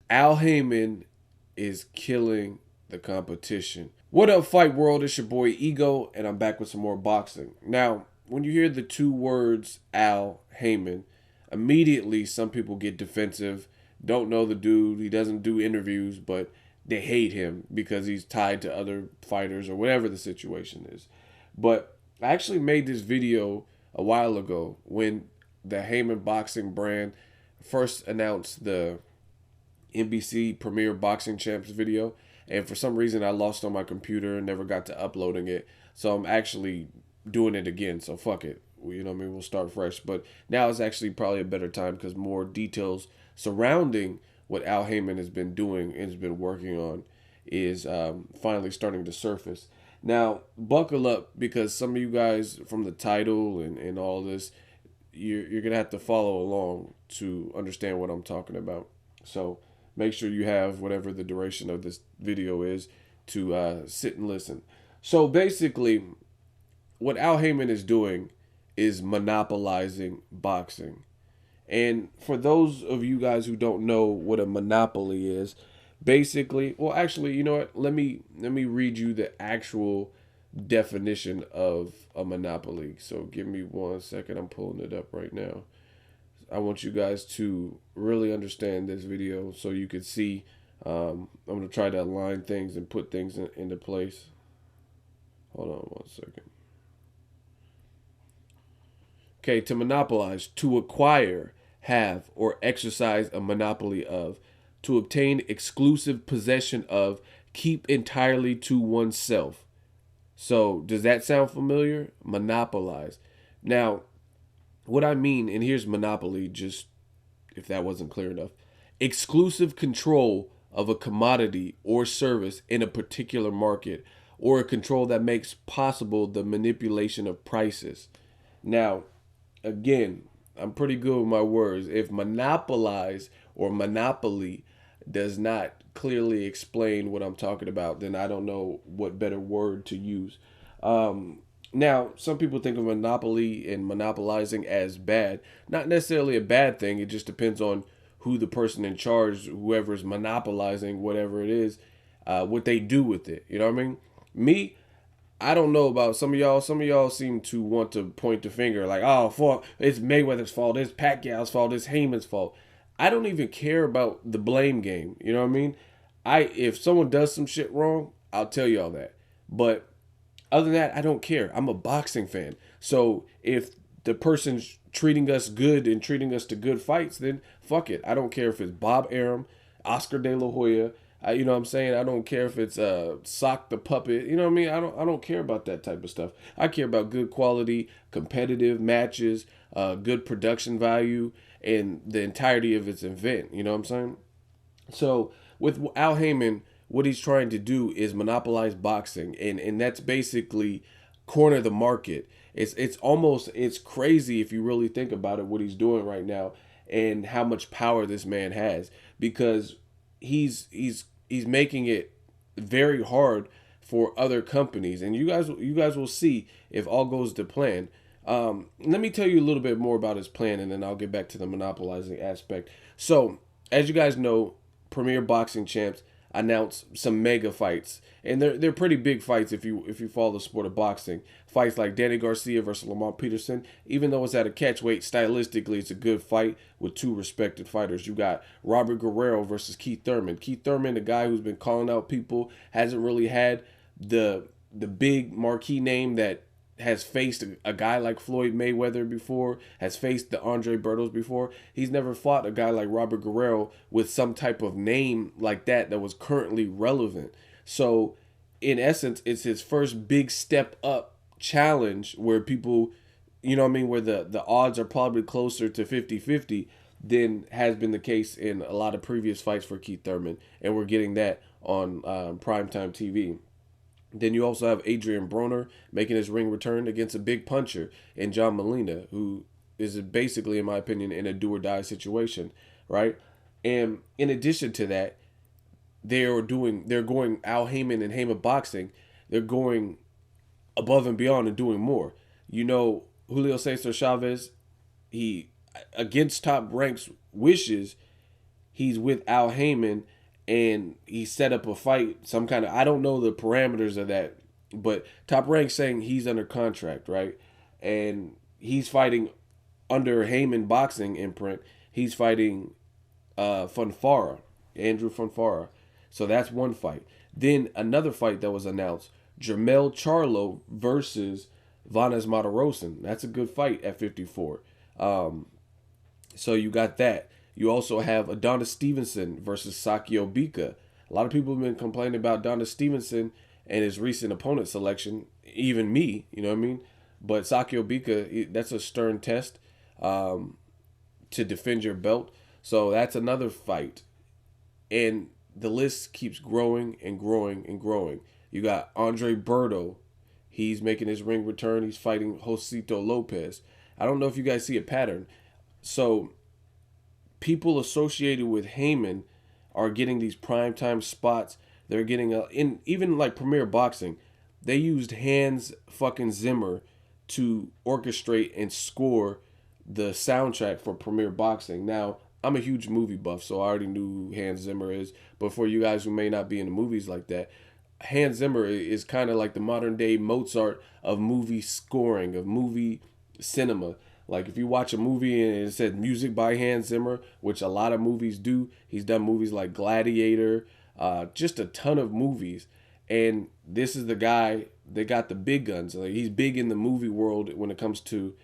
Al Haymon is killing the competition. What up, Fight World? It's your boy Ego, and I'm back with some more boxing. Now, when you hear the two words Al Haymon, immediately some people get defensive, don't know the dude, he doesn't do interviews, but they hate him because he's tied to other fighters or whatever the situation is. But I actually made this video a while ago when the Haymon Boxing brand first announced the NBC Premier Boxing Champs video, and for some reason I lost on my computer and never got to uploading it. So I'm actually doing it again. So fuck it. You know what I mean? We'll start fresh. But now is actually probably a better time because more details surrounding what Al Haymon has been doing and has been working on is finally starting to surface. Now, buckle up because some of you guys from the title and all this, you're going to have to follow along to understand what I'm talking about. So make sure you have whatever the duration of this video is to sit and listen. So basically, what Al Haymon is doing is monopolizing boxing. And for those of you guys who don't know what a monopoly is, basically, well, actually, you know what? Let me read you the actual definition of a monopoly. So give me 1 second. I'm pulling it up right now. I want you guys to really understand this video so you can see. I'm going to try to align things and put things into place. Hold on 1 second. Okay, to monopolize, to acquire, have, or exercise a monopoly of, to obtain exclusive possession of, keep entirely to oneself. So, does that sound familiar? Monopolize. Now, what I mean, and here's monopoly, just if that wasn't clear enough, exclusive control of a commodity or service in a particular market, or a control that makes possible the manipulation of prices. Now, again, I'm pretty good with my words. If monopolize or monopoly does not clearly explain what I'm talking about, then I don't know what better word to use. Now, some people think of monopoly and monopolizing as bad. Not necessarily a bad thing. It just depends on who the person in charge, whoever is monopolizing whatever it is, what they do with it. You know what I mean? Me, I don't know about some of y'all. Some of y'all seem to want to point the finger like, oh, fuck, it's Mayweather's fault, it's Pacquiao's fault, it's Heyman's fault. I don't even care about the blame game. You know what I mean? If someone does some shit wrong, I'll tell y'all that. But other than that, I don't care. I'm a boxing fan. So if the person's treating us good and treating us to good fights, then fuck it. I don't care if it's Bob Arum, Oscar De La Hoya. You know what I'm saying? I don't care if it's Sock the Puppet. You know what I mean? I don't care about that type of stuff. I care about good quality, competitive matches, good production value, and the entirety of its event. You know what I'm saying? So with Al Haymon, what he's trying to do is monopolize boxing, and that's basically corner the market. It's crazy if you really think about it what he's doing right now and how much power this man has because he's making it very hard for other companies, and you guys will see if all goes to plan. Let me tell you a little bit more about his plan, and then I'll get back to the monopolizing aspect. So, as you guys know, Premier Boxing Champs announced some mega fights, and they're pretty big fights if you follow the sport of boxing. Fights like Danny Garcia versus Lamont Peterson. Even though it's at a catchweight, stylistically it's a good fight with two respected fighters. You got Robert Guerrero versus Keith Thurman. Keith Thurman, the guy who's been calling out people, hasn't really had the big marquee name that has faced a guy like Floyd Mayweather before, has faced the Andre Bertos before. He's never fought a guy like Robert Guerrero with some type of name like that was currently relevant. So, in essence, it's his first big step up challenge where people, you know what I mean, where the odds are probably closer to 50-50 than has been the case in a lot of previous fights for Keith Thurman. And we're getting that on primetime TV. Then you also have Adrian Broner making his ring return against a big puncher in John Molina, who is basically, in my opinion, in a do or die situation, right? And in addition to that, they're going Al Haymon and Haymon Boxing. They're going above and beyond and doing more. You know, Julio Cesar Chavez, he against Top Rank's wishes, he's with Al Heyman, and he set up a fight, some kind of, I don't know the parameters of that, but Top Rank saying he's under contract, right? And he's fighting under Heyman Boxing imprint. He's fighting Funfara, Andrew Funfara. So that's one fight. Then another fight that was announced, Jermell Charlo versus Vanes Matarosen. That's a good fight at 54. So you got that. You also have Adonis Stevenson versus Sakio Bika. A lot of people have been complaining about Adonis Stevenson and his recent opponent selection. Even me, you know what I mean? But Sakio Bika, that's a stern test to defend your belt. So that's another fight. And the list keeps growing and growing and growing. You got Andre Berto. He's making his ring return. He's fighting Josito Lopez. I don't know if you guys see a pattern. So people associated with Haymon are getting these primetime spots. They're getting in even like Premier Boxing. They used Hans fucking Zimmer to orchestrate and score the soundtrack for Premier Boxing. Now, I'm a huge movie buff, so I already knew who Hans Zimmer is. But for you guys who may not be into movies like that, Hans Zimmer is kind of like the modern day Mozart of movie scoring, of movie cinema. Like if you watch a movie and it said music by Hans Zimmer, which a lot of movies do, he's done movies like Gladiator, just a ton of movies. And this is the guy that got the big guns. Like he's big in the movie world when it comes to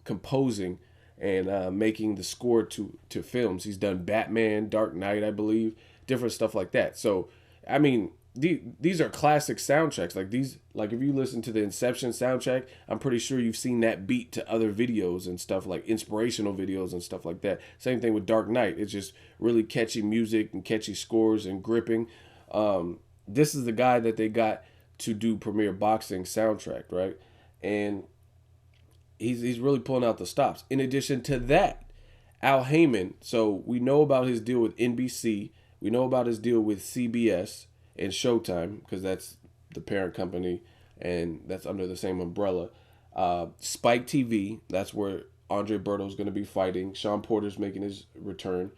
composing and making the score to films. He's done Batman, Dark Knight, I believe, different stuff like that. So, I mean, these are classic soundtracks. Like these, like if you listen to the Inception soundtrack, I'm pretty sure you've seen that beat to other videos and stuff, like inspirational videos and stuff like that. Same thing with Dark Knight. It's just really catchy music and catchy scores and gripping. This is the guy that they got to do Premier Boxing soundtrack, right? And he's really pulling out the stops. In addition to that, Al Heyman. So we know about his deal with NBC. We know about his deal with CBS and Showtime, because that's the parent company and that's under the same umbrella. Spike TV, that's where Andre Berto's going to be fighting. Sean Porter's making his return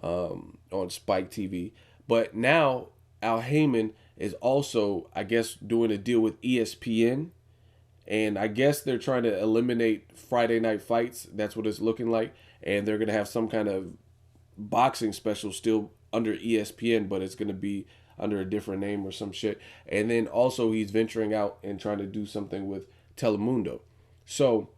on Spike TV. But now Al Heyman is also, I guess, doing a deal with ESPN. And I guess they're trying to eliminate Friday night fights. That's what it's looking like. And they're going to have some kind of boxing special still under ESPN, but it's going to be under a different name or some shit. And then also he's venturing out and trying to do something with Telemundo. So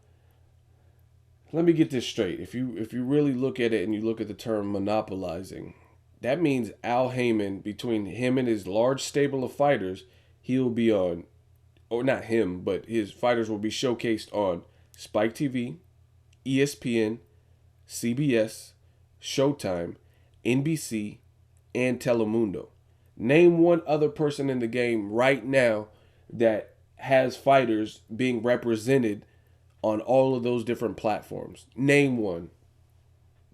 let me get this straight. If you really look at it and you look at the term monopolizing, that means Al Heyman, between him and his large stable of fighters, he'll be on, or not him, but his fighters will be showcased on Spike TV, ESPN, CBS, Showtime, NBC, and Telemundo. Name one other person in the game right now that has fighters being represented on all of those different platforms. Name one.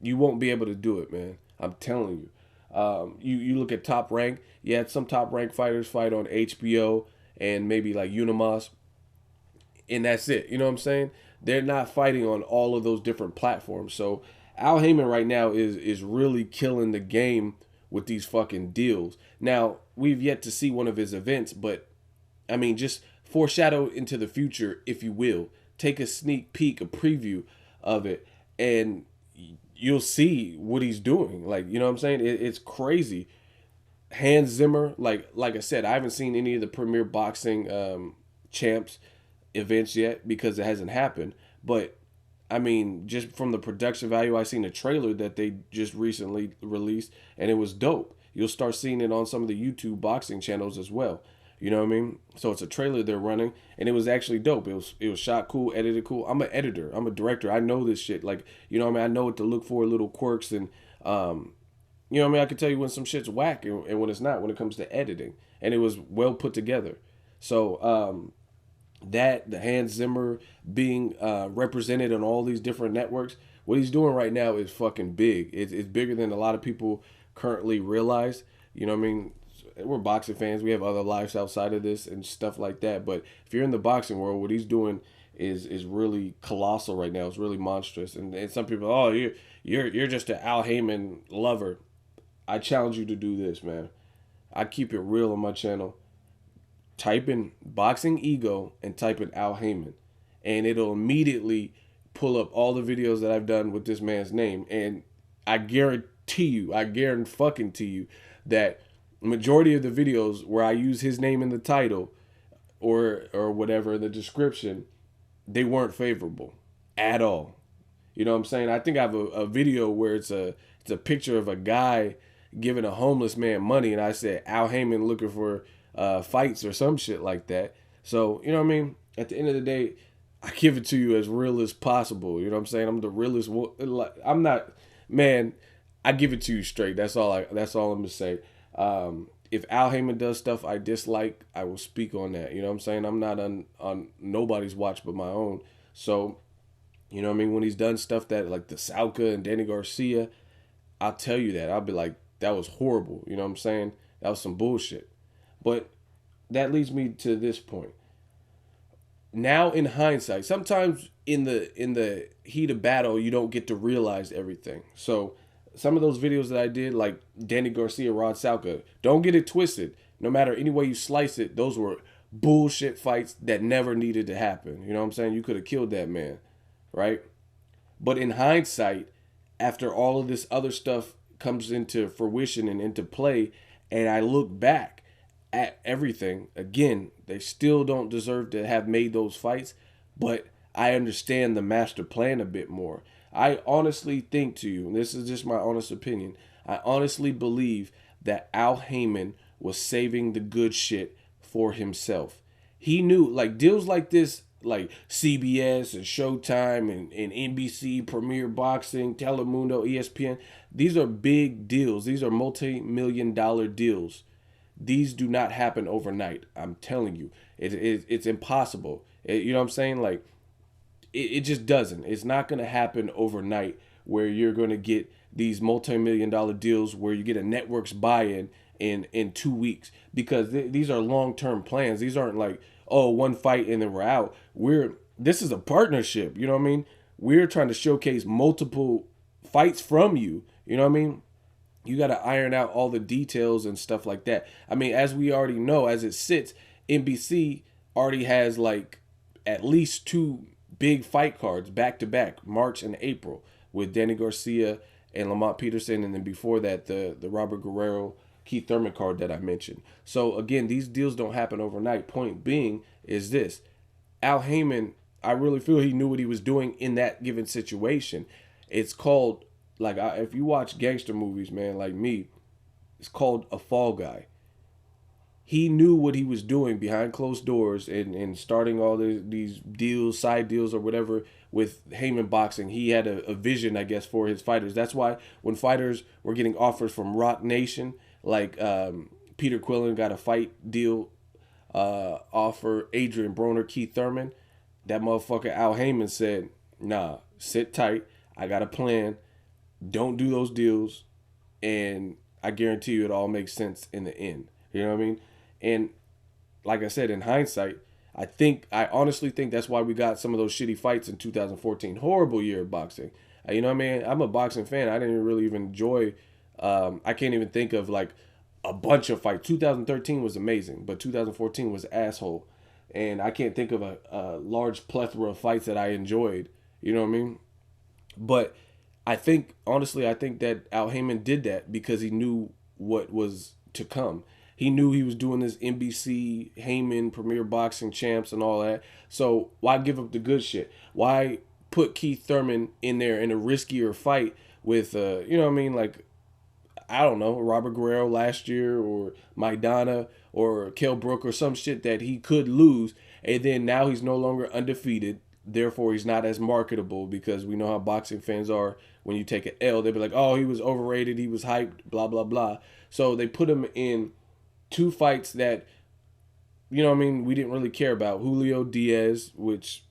You won't be able to do it, man. I'm telling you. You look at Top Rank. You had some Top Rank fighters fight on HBO and maybe like Unimos, and that's it. You know what I'm saying? They're not fighting on all of those different platforms. So Al Heyman right now is really killing the game with these fucking deals. Now, we've yet to see one of his events, but I mean, just foreshadow into the future, if you will. Take a sneak peek, a preview of it, and you'll see what he's doing. Like, you know what I'm saying? It's crazy. Hans Zimmer, like I said, I haven't seen any of the Premier Boxing champs events yet because it hasn't happened. But I mean, just from the production value, I seen a trailer that they just recently released, and it was dope. You'll start seeing it on some of the YouTube boxing channels as well. You know what I mean? So it's a trailer they're running, and it was actually dope. It was shot cool, edited cool. I'm an editor. I'm a director. I know this shit. Like, you know what I mean? I know what to look for, little quirks, and you know what I mean? I can tell you when some shit's whack and when it's not, when it comes to editing. And it was well put together. So that, the Hans Zimmer being represented on all these different networks, what he's doing right now is fucking big. It's bigger than a lot of people currently realize. You know what I mean? We're boxing fans. We have other lives outside of this and stuff like that. But if you're in the boxing world, what he's doing is really colossal right now. It's really monstrous. And some people, oh, you're just an Al Heyman lover. I challenge you to do this, man. I keep it real on my channel. Type in Boxing Ego and type in Al Heyman, and it'll immediately pull up all the videos that I've done with this man's name. And I guarantee you that majority of the videos where I use his name in the title or whatever in the description, they weren't favorable at all. You know what I'm saying? I think I have a video where it's a picture of a guy giving a homeless man money, and I said Al Heyman looking for fights or some shit like that. So you know what I mean? At the end of the day, I give it to you as real as possible. You know what I'm saying? I'm the realest. I'm not, man. I give it to you straight. That's all. That's all I'm gonna say. If Al Heyman does stuff I dislike, I will speak on that. You know what I'm saying? I'm not on nobody's watch but my own. So you know what I mean? When he's done stuff that like the Salka and Danny Garcia, I'll tell you that. I'll be like, that was horrible. You know what I'm saying? That was some bullshit. But that leads me to this point. Now in hindsight, sometimes in the heat of battle, you don't get to realize everything. So some of those videos that I did, like Danny Garcia, Rod Salka, don't get it twisted. No matter any way you slice it, those were bullshit fights that never needed to happen. You know what I'm saying? You could have killed that man, right? But in hindsight, after all of this other stuff comes into fruition and into play, and I look back at everything, again, they still don't deserve to have made those fights, but I understand the master plan a bit more. I honestly think to you, and this is just my honest opinion, I honestly believe that Al Heyman was saving the good shit for himself. He knew, like, deals like this, like CBS and Showtime and NBC, Premier Boxing, Telemundo, ESPN, these are big deals. These are multi-million-dollar deals. These do not happen overnight. I'm telling you, it's impossible. You know what I'm saying? Like, it just doesn't. It's not going to happen overnight where you're going to get these multi-million-dollar deals where you get a network's buy-in in 2 weeks, because these are long-term plans. These aren't like, oh, one fight and then we're out. This is a partnership. You know what I mean? We're trying to showcase multiple fights from you. You know what I mean? You got to iron out all the details and stuff like that. I mean, as we already know, as it sits, NBC already has like at least two big fight cards back to back, March and April, with Danny Garcia and Lamont Peterson, and then before that, the Robert Guerrero, Keith Thurman card that I mentioned. So again, these deals don't happen overnight. Point being is this: Al Heyman, I really feel he knew what he was doing in that given situation. It's called, like, if you watch gangster movies, man, like me, it's called a fall guy. He knew what he was doing behind closed doors and starting all these deals, side deals or whatever with Haymon Boxing. He had a vision, I guess, for his fighters. That's why when fighters were getting offers from Rock Nation, like Peter Quillen got a fight deal offer, Adrian Broner, Keith Thurman, that motherfucker Al Heyman said, nah, sit tight. I got a plan. Don't do those deals. And I guarantee you it all makes sense in the end. You know what I mean? And like I said, in hindsight, I honestly think that's why we got some of those shitty fights in 2014. Horrible year of boxing. You know what I mean? I'm a boxing fan. I didn't really even enjoy, I can't even think of like a bunch of fights. 2013 was amazing, but 2014 was asshole. And I can't think of a large plethora of fights that I enjoyed. You know what I mean? But honestly, I think that Al Heyman did that because he knew what was to come. He knew he was doing this NBC, Haymon, Premier Boxing Champs and all that. So why give up the good shit? Why put Keith Thurman in there in a riskier fight with, you know what I mean? Like, I don't know, Robert Guerrero last year or Maidana or Kell Brook or some shit that he could lose. And then now he's no longer undefeated. Therefore, he's not as marketable because we know how boxing fans are. When you take an L, they'll be like, oh, he was overrated, he was hyped, blah, blah, blah. So they put him in two fights that, you know what I mean, we didn't really care about. Julio Diaz, which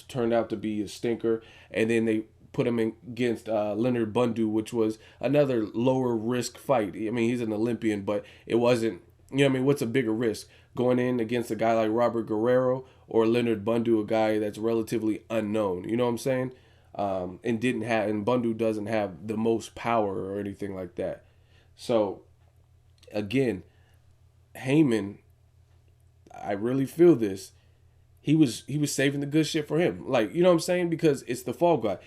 turned out to be a stinker. And then they put him in against Leonard Bundu, which was another lower risk fight. I mean, he's an Olympian, but it wasn't, you know what I mean, what's a bigger risk? Going in against a guy like Robert Guerrero or Leonard Bundu, a guy that's relatively unknown. You know what I'm saying? And Bundu doesn't have the most power or anything like that. So again, Haymon, I really feel this. He was saving the good shit for him. Like, you know what I'm saying? Because it's the fall guy.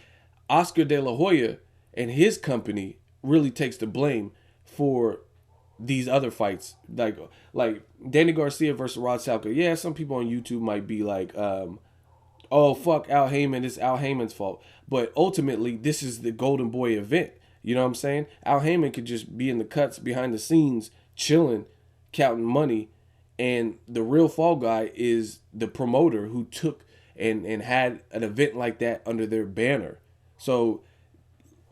Oscar De La Hoya and his company really takes the blame for these other fights. Like Danny Garcia versus Rod Salka. Yeah, some people on YouTube might be like, oh fuck Al Haymon, it's Al Haymon's fault. But ultimately, this is the Golden Boy event. You know what I'm saying? Al Haymon could just be in the cuts behind the scenes, chilling, counting money, and the real fall guy is the promoter who took and had an event like that under their banner. So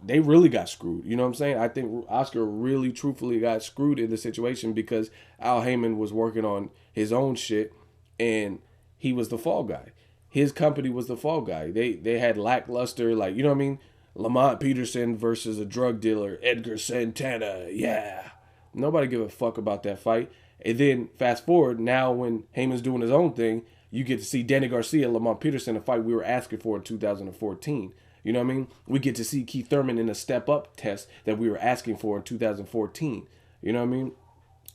they really got screwed. You know what I'm saying? I think Oscar really truthfully got screwed in the situation because Al Haymon was working on his own shit and he was the fall guy. His company was the fall guy. They had lackluster, like, you know what I mean? Lamont Peterson versus a drug dealer, Edgar Santana. Yeah. Nobody give a fuck about that fight. And then fast forward, now when Haymon's doing his own thing, you get to see Danny Garcia, Lamont Peterson, a fight we were asking for in 2014. You know what I mean? We get to see Keith Thurman in a step up test that we were asking for in 2014. You know what I mean?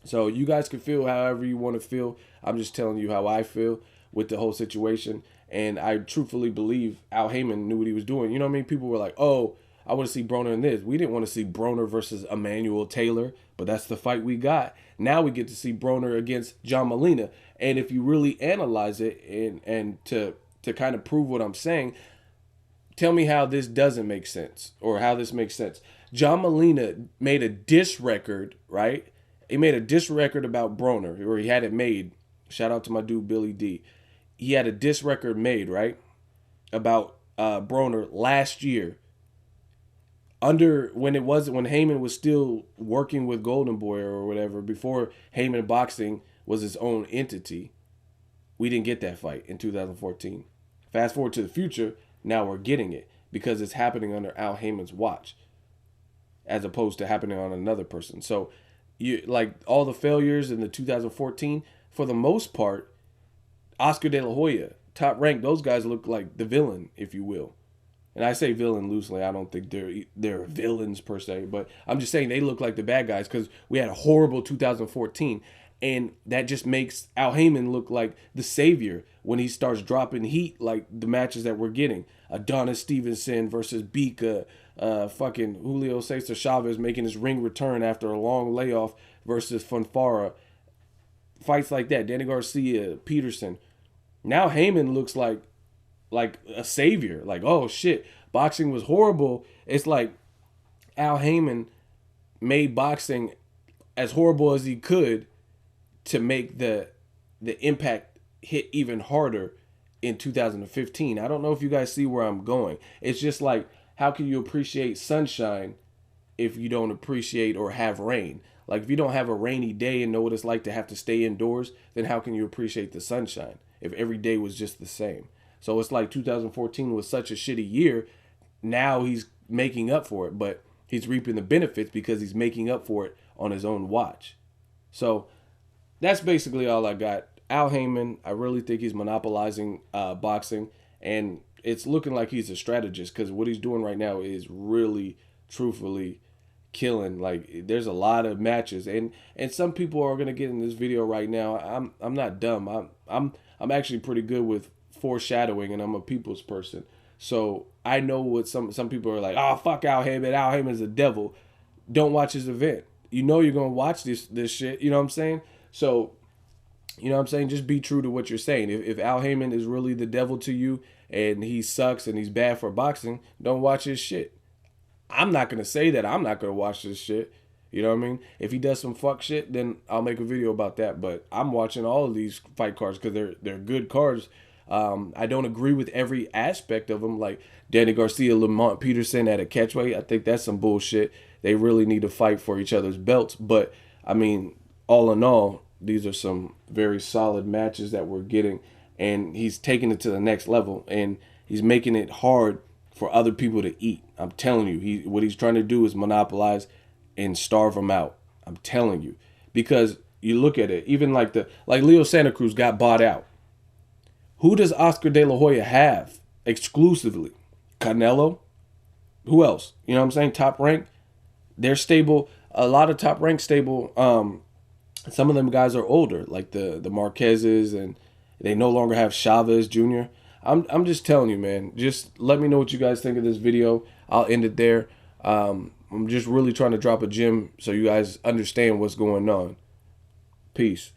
So you guys can feel however you want to feel. I'm just telling you how I feel with the whole situation. And I truthfully believe Al Haymon knew what he was doing. You know what I mean? People were like, oh, I want to see Broner in this. We didn't want to see Broner versus Emmanuel Taylor, but that's the fight we got. Now we get to see Broner against John Molina. And if you really analyze it and to kind of prove what I'm saying, tell me how this doesn't make sense or how this makes sense. John Molina made a diss record, right? He made a diss record about Broner, or he had it made. Shout out to my dude Billy D. He had a diss record made, right, about Broner last year. When Haymon was still working with Golden Boy or whatever, before Haymon Boxing was his own entity. We didn't get that fight in 2014. Fast forward to the future, now we're getting it because it's happening under Al Haymon's watch, as opposed to happening on another person. So, you like all the failures in the 2014, for the most part, Oscar De La Hoya, Top Rank, those guys look like the villain, if you will. And I say villain loosely. I don't think they're villains per se, but I'm just saying they look like the bad guys because we had a horrible 2014, and that just makes Al Haymon look like the savior when he starts dropping heat like the matches that we're getting. Adonis Stevenson versus Bika, fucking Julio Cesar Chavez making his ring return after a long layoff versus Fonfara. Fights like that. Danny Garcia, Peterson. Now Haymon looks like a savior. Like, oh shit, boxing was horrible. It's like Al Haymon made boxing as horrible as he could to make the impact hit even harder in 2015. I don't know if you guys see where I'm going. It's just like, how can you appreciate sunshine if you don't appreciate or have rain? Like, if you don't have a rainy day and know what it's like to have to stay indoors, then how can you appreciate the sunshine if every day was just the same? So it's like 2014 was such a shitty year. Now he's making up for it, but he's reaping the benefits because he's making up for it on his own watch. So that's basically all I got. Al Haymon, I really think he's monopolizing boxing, and it's looking like he's a strategist because what he's doing right now is really, truthfully killing. Like, there's a lot of matches, and some people are gonna get in this video right now. I'm not dumb. I'm actually pretty good with foreshadowing, and I'm a people's person. So I know what some people are like, oh fuck Al Haymon. Al Haymon's a devil. Don't watch his event. You know you're gonna watch this shit. You know what I'm saying? So, you know what I'm saying? Just be true to what you're saying. If Al Haymon is really the devil to you and he sucks and he's bad for boxing, don't watch his shit. I'm not gonna say that I'm not gonna watch this shit. You know what I mean? If he does some fuck shit, then I'll make a video about that. But I'm watching all of these fight cards because they're good cards. I don't agree with every aspect of them, like Danny Garcia, Lamont Peterson at a catchweight. I think that's some bullshit. They really need to fight for each other's belts. But, I mean, all in all, these are some very solid matches that we're getting. And he's taking it to the next level. And he's making it hard for other people to eat. I'm telling you, what he's trying to do is monopolize and starve them out. I'm telling you. Because you look at it, even like Leo Santa Cruz got bought out. Who does Oscar De La Hoya have exclusively? Canelo? Who else? You know what I'm saying? Top rank. They're stable. A lot of top rank stable. Some of them guys are older, like the Marquezes, and they no longer have Chavez Jr. I'm just telling you, man. Just let me know what you guys think of this video. I'll end it there. I'm just really trying to drop a gem so you guys understand what's going on. Peace.